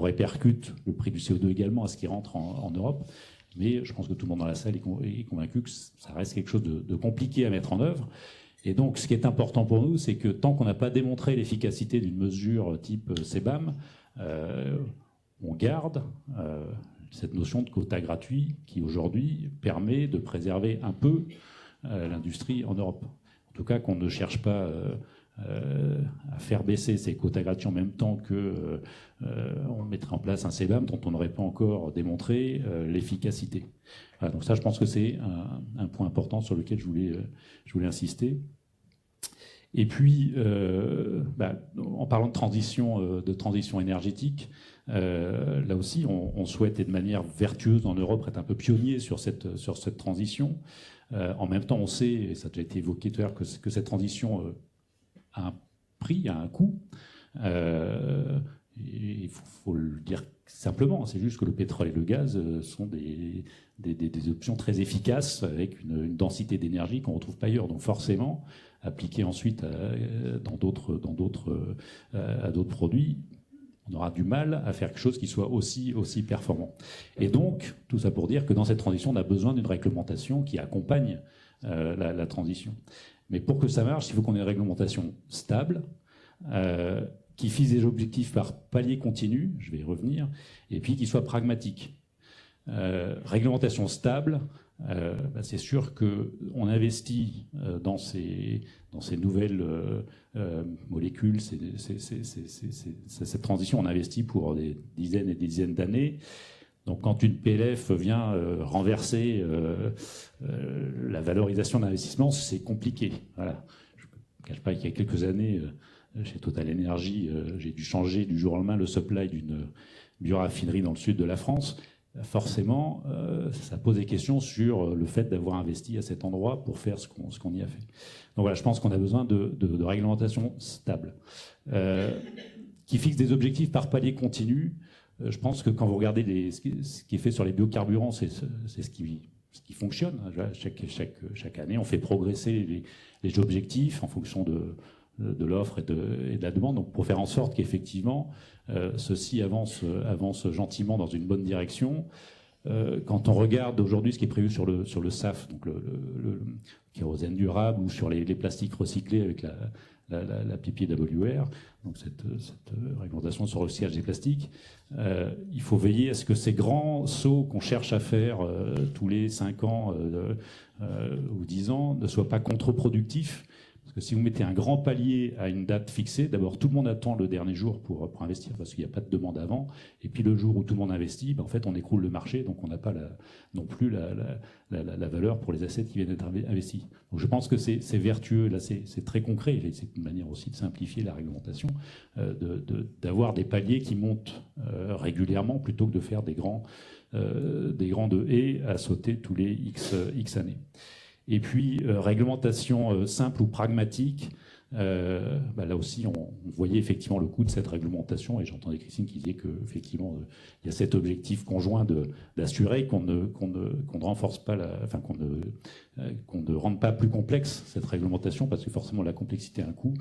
Speaker 5: répercute le prix du CO2 également à ce qui rentre en Europe. Mais je pense que tout le monde dans la salle est convaincu que ça reste quelque chose de compliqué à mettre en œuvre. Et donc, ce qui est important pour nous, c'est que tant qu'on n'a pas démontré l'efficacité d'une mesure type CBAM, on garde cette notion de quota gratuit qui, aujourd'hui, permet de préserver un peu l'industrie en Europe. En tout cas, qu'on ne cherche pas à faire baisser ces quotas gratuits en même temps qu'on mettrait en place un CBAM dont on n'aurait pas encore démontré l'efficacité. Voilà, donc ça, je pense que c'est un point important sur lequel je voulais insister. Et puis, en parlant de transition énergétique, là aussi, on souhaite, et de manière vertueuse en Europe, être un peu pionnier sur cette transition. En même temps, on sait, et ça a déjà été évoqué tout à l'heure, que cette transition a un prix, a un coût. Il faut le dire simplement, c'est juste que le pétrole et le gaz sont des options très efficaces avec une densité d'énergie qu'on ne retrouve pas ailleurs. Donc forcément, appliqué ensuite à d'autres produits, on aura du mal à faire quelque chose qui soit aussi performant. Et donc, tout ça pour dire que dans cette transition, on a besoin d'une réglementation qui accompagne la transition. Mais pour que ça marche, il faut qu'on ait une réglementation stable, qui fixe des objectifs par palier continu, je vais y revenir, et puis qui soit pragmatique. Réglementation stable, c'est sûr qu'on investit dans ces nouvelles molécules, cette transition, on investit pour des dizaines et des dizaines d'années. Donc quand une PLF vient renverser la valorisation d'investissement, c'est compliqué. Voilà. Je ne cache pas qu'il y a quelques années, chez Total Energy, j'ai dû changer du jour au lendemain le supply d'une bioraffinerie dans le sud de la France. Forcément, ça pose des questions sur le fait d'avoir investi à cet endroit pour faire ce qu'on y a fait. Donc voilà, je pense qu'on a besoin de réglementation stable, qui fixe des objectifs par palier continu. Je pense que quand vous regardez ce qui est fait sur les biocarburants, c'est ce qui fonctionne. Chaque année, on fait progresser les objectifs en fonction de l'offre et de la demande, donc pour faire en sorte qu'effectivement ceci avance gentiment dans une bonne direction. Quand on regarde aujourd'hui ce qui est prévu sur le SAF, donc le kérosène durable, ou sur les plastiques recyclés avec la PPWR, donc cette réglementation sur le recyclage des plastiques, il faut veiller à ce que ces grands sauts qu'on cherche à faire tous les 5 ans ou 10 ans ne soient pas contre-productifs. Parce que si vous mettez un grand palier à une date fixée, d'abord tout le monde attend le dernier jour pour investir parce qu'il n'y a pas de demande avant. Et puis le jour où tout le monde investit, en fait on écroule le marché, donc on n'a pas non plus la valeur pour les assets qui viennent d'être investis. Donc je pense que c'est vertueux, là c'est très concret, et c'est une manière aussi de simplifier la réglementation, d'avoir des paliers qui montent régulièrement plutôt que de faire des grandes haies à sauter tous les X années. Et puis, réglementation simple ou pragmatique, là aussi, on voyait effectivement le coût de cette réglementation, et j'entendais Christine qui disait qu'effectivement, il y a cet objectif conjoint d'assurer qu'on ne renforce pas, qu'on ne rende pas plus complexe cette réglementation, parce que forcément la complexité a un coût.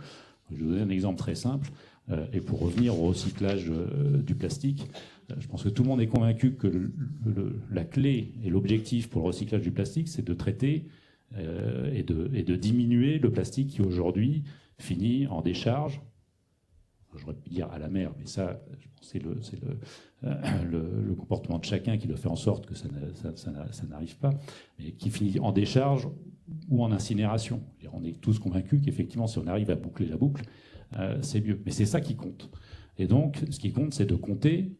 Speaker 5: Je vais vous donner un exemple très simple, et pour revenir au recyclage du plastique, je pense que tout le monde est convaincu que la clé et l'objectif pour le recyclage du plastique, c'est de traiter et de diminuer le plastique qui aujourd'hui finit en décharge j'aurais pu dire à la mer, mais ça, je pense que c'est le comportement de chacun qui doit faire en sorte que ça n'arrive pas, mais qui finit en décharge ou en incinération. On est tous convaincus qu'effectivement, si on arrive à boucler la boucle, c'est mieux. Mais c'est ça qui compte. Et donc, ce qui compte, c'est de compter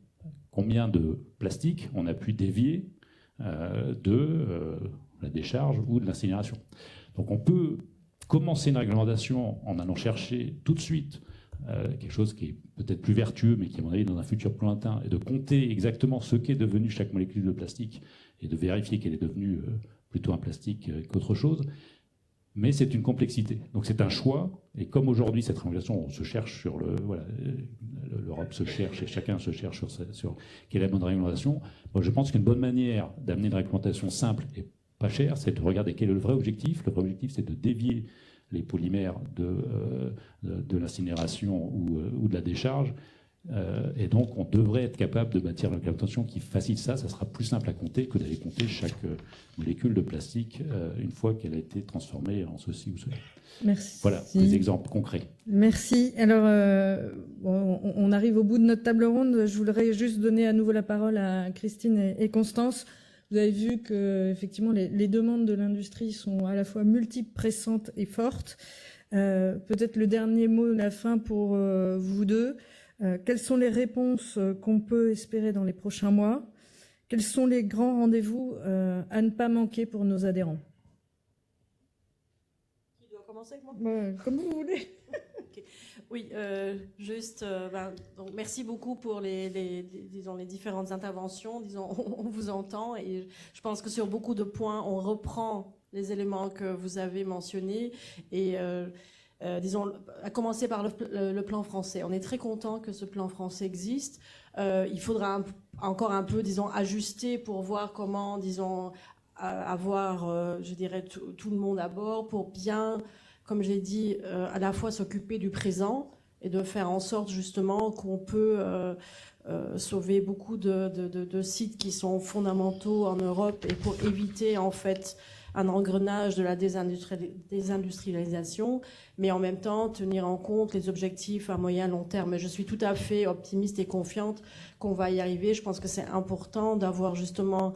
Speaker 5: combien de plastique on a pu dévier de la décharge ou de l'incinération. Donc on peut commencer une réglementation en allant chercher tout de suite quelque chose qui est peut-être plus vertueux, mais qui, à mon avis, dans un futur plus lointain, et de compter exactement ce qu'est devenu chaque molécule de plastique et de vérifier qu'elle est devenue plutôt un plastique qu'autre chose. Mais c'est une complexité. Donc c'est un choix. Et comme aujourd'hui, cette réglementation, on se cherche sur le... Voilà, l'Europe se cherche et chacun se cherche sur quelle est la bonne réglementation. Moi, je pense qu'une bonne manière d'amener une réglementation simple et pas chère, c'est de regarder quel est le vrai objectif. Le vrai objectif, c'est de dévier les polymères de l'incinération ou de la décharge. Et donc, on devrait être capable de bâtir une réglementation qui facilite ça. Ça sera plus simple à compter que d'aller compter chaque molécule de plastique une fois qu'elle a été transformée en ceci ou cela.
Speaker 1: Merci.
Speaker 5: Voilà, des exemples concrets.
Speaker 1: Merci. Alors, on arrive au bout de notre table ronde. Je voudrais juste donner à nouveau la parole à Christine et Constance. Vous avez vu que, effectivement, les demandes de l'industrie sont à la fois multiples, pressantes et fortes. Peut-être le dernier mot de la fin pour vous deux. Quelles sont les réponses qu'on peut espérer dans les prochains mois? Quels sont les grands rendez-vous à ne pas manquer pour nos adhérents?
Speaker 2: Qui doit commencer avec moi?
Speaker 1: Comme vous voulez.
Speaker 2: Okay. Oui, donc merci beaucoup pour disons, les différentes interventions. Disons, on vous entend et je pense que sur beaucoup de points, on reprend les éléments que vous avez mentionnés et disons, à commencer par le plan français. On est très content que ce plan français existe. Il faudra encore un peu, disons, ajuster pour voir comment, disons, avoir, je dirais, tout le monde à bord pour bien, comme j'ai dit, à la fois s'occuper du présent et de faire en sorte, justement, qu'on peut sauver beaucoup de sites qui sont fondamentaux en Europe et pour éviter, en fait, un engrenage de la désindustrialisation, mais en même temps tenir en compte les objectifs à moyen long terme. Je suis tout à fait optimiste et confiante qu'on va y arriver. Je pense que c'est important d'avoir justement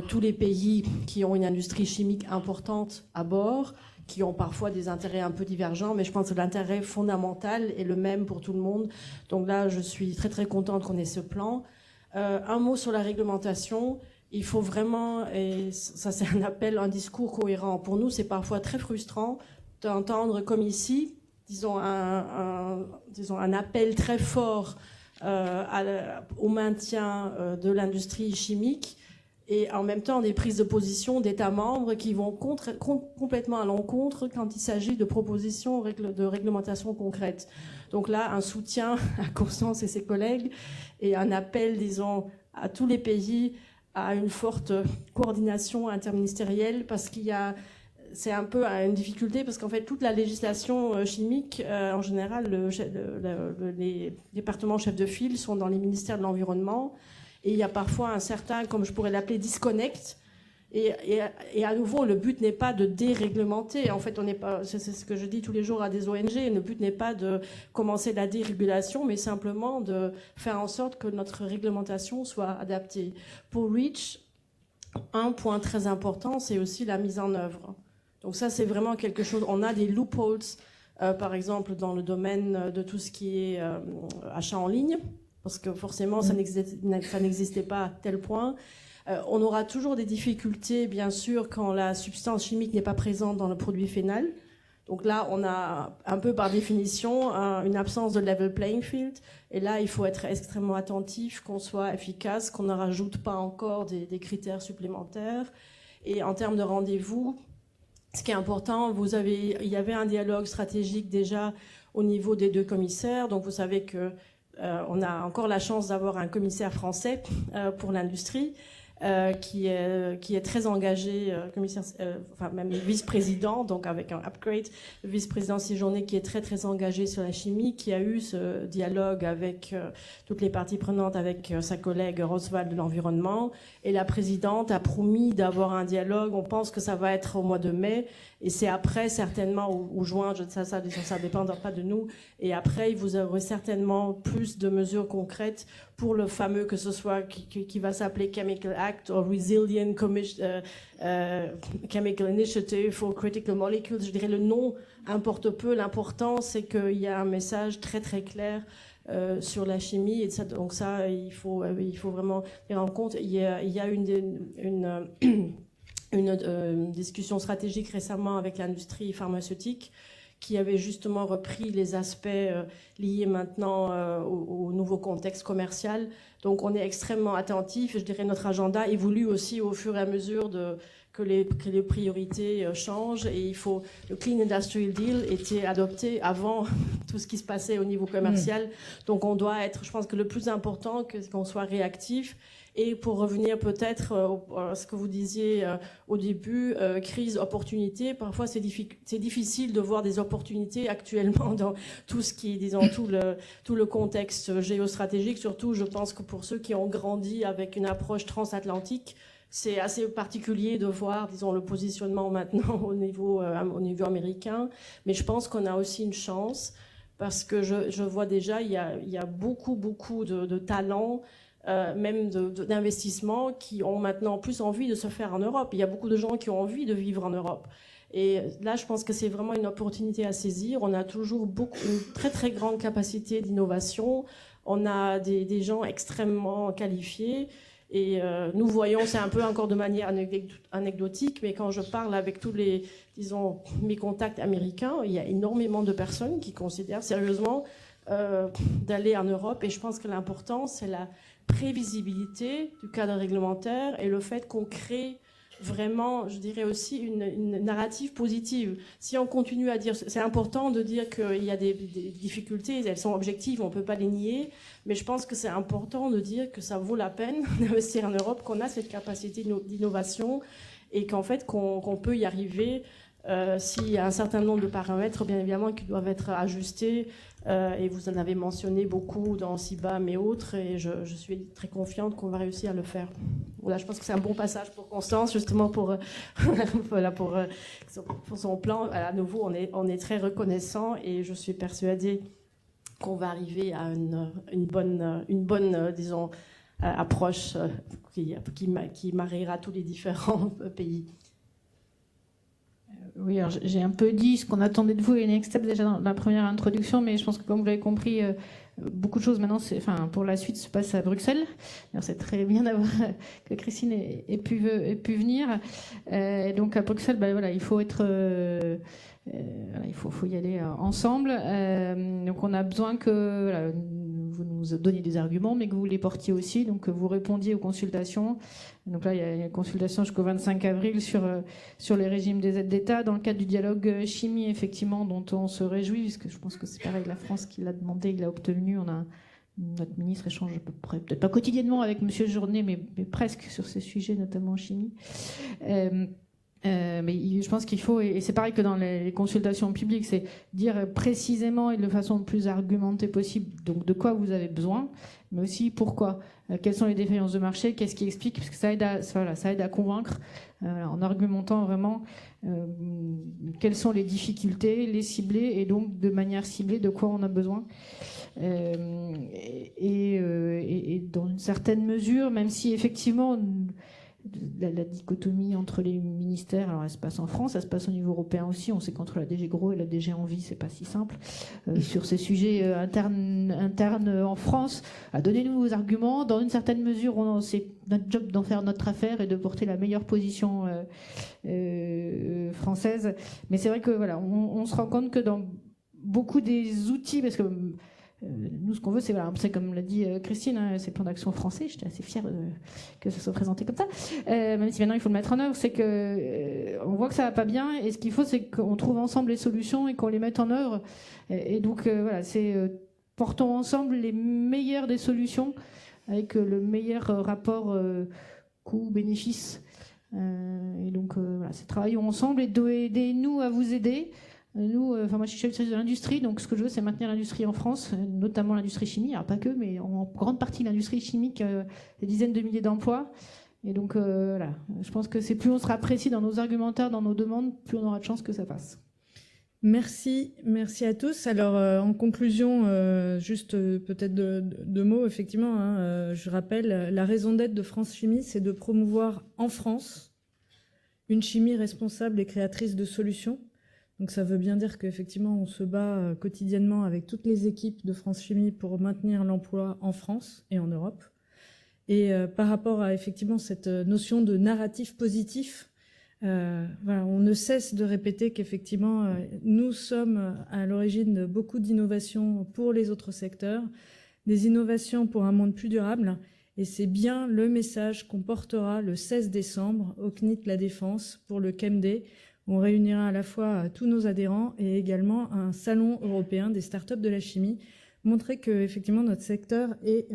Speaker 2: tous les pays qui ont une industrie chimique importante à bord, qui ont parfois des intérêts un peu divergents, mais je pense que l'intérêt fondamental est le même pour tout le monde. Donc là, je suis très très contente qu'on ait ce plan. Un mot sur la réglementation. Il faut vraiment, et ça c'est un appel, un discours cohérent. Pour nous, c'est parfois très frustrant d'entendre comme ici, disons un appel très fort au maintien de l'industrie chimique et en même temps des prises de position d'États membres qui vont complètement à l'encontre quand il s'agit de propositions de réglementation concrètes. Donc là, un soutien à Constance et ses collègues et un appel, disons, à tous les pays à une forte coordination interministérielle parce c'est un peu une difficulté parce qu'en fait toute la législation chimique, en général, les départements chefs de file sont dans les ministères de l'Environnement et il y a parfois un certain, comme je pourrais l'appeler, disconnect. Et à nouveau, le but n'est pas de déréglementer. En fait, c'est ce que je dis tous les jours à des ONG. Le but n'est pas de commencer la dérégulation, mais simplement de faire en sorte que notre réglementation soit adaptée. Pour REACH, un point très important, c'est aussi la mise en œuvre. Donc ça, c'est vraiment quelque chose. On a des loopholes, par exemple, dans le domaine de tout ce qui est achat en ligne, parce que forcément, ça n'existait pas à tel point. On aura toujours des difficultés, bien sûr, quand la substance chimique n'est pas présente dans le produit final. Donc là, on a un peu par définition une absence de level playing field. Et là, il faut être extrêmement attentif, qu'on soit efficace, qu'on ne rajoute pas encore des critères supplémentaires. Et en termes de rendez-vous, ce qui est important, il y avait un dialogue stratégique déjà au niveau des deux commissaires. Donc vous savez que on a encore la chance d'avoir un commissaire français pour l'industrie. qui est très engagé, commissaire, enfin même vice-président, donc avec un upgrade, le vice-président Séjourné qui est très très engagé sur la chimie, qui a eu ce dialogue avec toutes les parties prenantes, avec sa collègue Roswald de l'environnement, et la présidente a promis d'avoir un dialogue. On pense que ça va être au mois de mai, et c'est après certainement ou juin, ça dépendra pas de nous, et après vous aurez certainement plus de mesures concrètes pour le fameux, que ce soit qui va s'appeler Chemical Act ou Resilient Chemical Initiative for Critical Molecules. Je dirais le nom importe peu. L'important, c'est qu'il y a un message très très clair sur la chimie. Et ça, donc ça, il faut vraiment tenir en compte. Il y a une discussion stratégique récemment avec l'industrie pharmaceutique qui avait justement repris les aspects liés maintenant au nouveau contexte commercial. Donc on est extrêmement attentif. Je dirais notre agenda évolue aussi au fur et à mesure que les priorités changent. Et le Clean Industrial Deal était adopté avant tout ce qui se passait au niveau commercial. Donc on doit être, je pense que le plus important, qu'on soit réactif. Et pour revenir peut-être à ce que vous disiez au début, crise, opportunité, parfois c'est difficile de voir des opportunités actuellement dans tout ce qui est, disons, tout le contexte géostratégique. Surtout, je pense que pour ceux qui ont grandi avec une approche transatlantique, c'est assez particulier de voir, disons, le positionnement maintenant au niveau américain. Mais je pense qu'on a aussi une chance parce que je vois déjà, il y a beaucoup de talents, même d'investissements qui ont maintenant plus envie de se faire en Europe. Il y a beaucoup de gens qui ont envie de vivre en Europe. Et là, je pense que c'est vraiment une opportunité à saisir. On a toujours une très très grande capacité d'innovation. On a des gens extrêmement qualifiés. Et nous voyons, c'est un peu encore de manière anecdotique, mais quand je parle avec tous mes contacts américains, il y a énormément de personnes qui considèrent sérieusement d'aller en Europe. Et je pense que l'important, c'est la prévisibilité du cadre réglementaire et le fait qu'on crée vraiment, je dirais aussi, une narrative positive. Si on continue à dire, c'est important de dire qu'il y a des difficultés, elles sont objectives, on ne peut pas les nier, mais je pense que c'est important de dire que ça vaut la peine d'investir en Europe, qu'on a cette capacité d'innovation et qu'en fait, qu'on peut y arriver s'il y a un certain nombre de paramètres, bien évidemment, qui doivent être ajustés. Et vous en avez mentionné beaucoup dans CIBAM et autres, et je suis très confiante qu'on va réussir à le faire. Voilà, je pense que c'est un bon passage pour Constance, justement pour son plan. À nouveau, on est très reconnaissant, et je suis persuadée qu'on va arriver à une bonne disons, approche qui mariera tous les différents pays.
Speaker 3: Oui, alors j'ai un peu dit ce qu'on attendait de vous et Next Step déjà dans la première introduction, mais je pense que comme vous l'avez compris, beaucoup de choses maintenant, pour la suite, se passe à Bruxelles. Alors c'est très bien d'avoir que Christine ait pu venir. Et donc à Bruxelles, voilà, il faut être, il faut y aller ensemble. Donc on a besoin que voilà, vous nous donniez des arguments, mais que vous les portiez aussi, donc que vous répondiez aux consultations. Donc là, il y a une consultation jusqu'au 25 avril sur les régimes des aides d'État, dans le cadre du dialogue chimie, effectivement, dont on se réjouit, puisque je pense que c'est pareil, la France qui l'a demandé, il l'a obtenu. Notre ministre échange à peu près, peut-être pas quotidiennement avec Monsieur Journet, mais presque sur ces sujets, notamment en chimie. Mais je pense qu'il faut, et c'est pareil que dans les consultations publiques, c'est dire précisément et de façon le plus argumentée possible donc de quoi vous avez besoin, mais aussi pourquoi, quelles sont les défaillances de marché, qu'est-ce qui explique, parce que ça aide à convaincre en argumentant vraiment quelles sont les difficultés, les cibler, et donc de manière ciblée de quoi on a besoin. Et dans une certaine mesure, même si effectivement la dichotomie entre les ministères, alors elle se passe en France, elle se passe au niveau européen aussi. On sait qu'entre la DG Gros et la DG Envie, c'est pas si simple. Sur ces sujets internes en France, donnez-nous vos arguments. Dans une certaine mesure, c'est notre job d'en faire notre affaire et de porter la meilleure position française. Mais c'est vrai que voilà, on se rend compte que dans beaucoup des outils, parce que nous, ce qu'on veut, c'est comme l'a dit Christine, c'est le plan d'action français. J'étais assez fière que ça soit présenté comme ça. Même si maintenant il faut le mettre en œuvre, c'est que on voit que ça va pas bien, et ce qu'il faut, c'est qu'on trouve ensemble les solutions et qu'on les mette en œuvre. Et donc voilà, c'est portons ensemble les meilleures des solutions avec le meilleur rapport coût-bénéfice. Et donc, voilà, c'est travaillons ensemble et aidez-nous à vous aider. Nous, moi je suis chef de service de l'industrie, donc ce que je veux c'est maintenir l'industrie en France, notamment l'industrie chimique, alors pas que, mais en grande partie l'industrie chimique, des dizaines de milliers d'emplois. Et donc voilà, je pense que c'est plus on sera précis dans nos argumentaires, dans nos demandes, plus on aura de chances que ça passe.
Speaker 1: Merci à tous. Alors en conclusion, juste peut-être deux mots, effectivement, je rappelle, la raison d'être de France Chimie, c'est de promouvoir en France une chimie responsable et créatrice de solutions. Donc ça veut bien dire qu'effectivement, on se bat quotidiennement avec toutes les équipes de France Chimie pour maintenir l'emploi en France et en Europe. Et par rapport à effectivement cette notion de narratif positif, voilà, on ne cesse de répéter qu'effectivement, nous sommes à l'origine de beaucoup d'innovations pour les autres secteurs, des innovations pour un monde plus durable. Et c'est bien le message qu'on portera le 16 décembre au CNIT La Défense pour le ChemDay. On réunira à la fois tous nos adhérents et également un salon européen des startups de la chimie, montrer que effectivement notre secteur est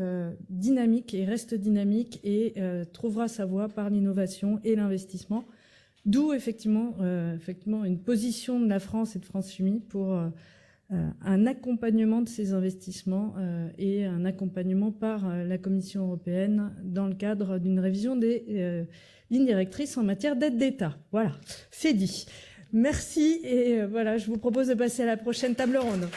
Speaker 1: dynamique et reste dynamique et trouvera sa voie par l'innovation et l'investissement. D'où effectivement une position de la France et de France Chimie pour un accompagnement de ces investissements et un accompagnement par la Commission européenne dans le cadre d'une révision des lignes directrices en matière d'aide d'État. Voilà, c'est dit. Merci et voilà, je vous propose de passer à la prochaine table ronde.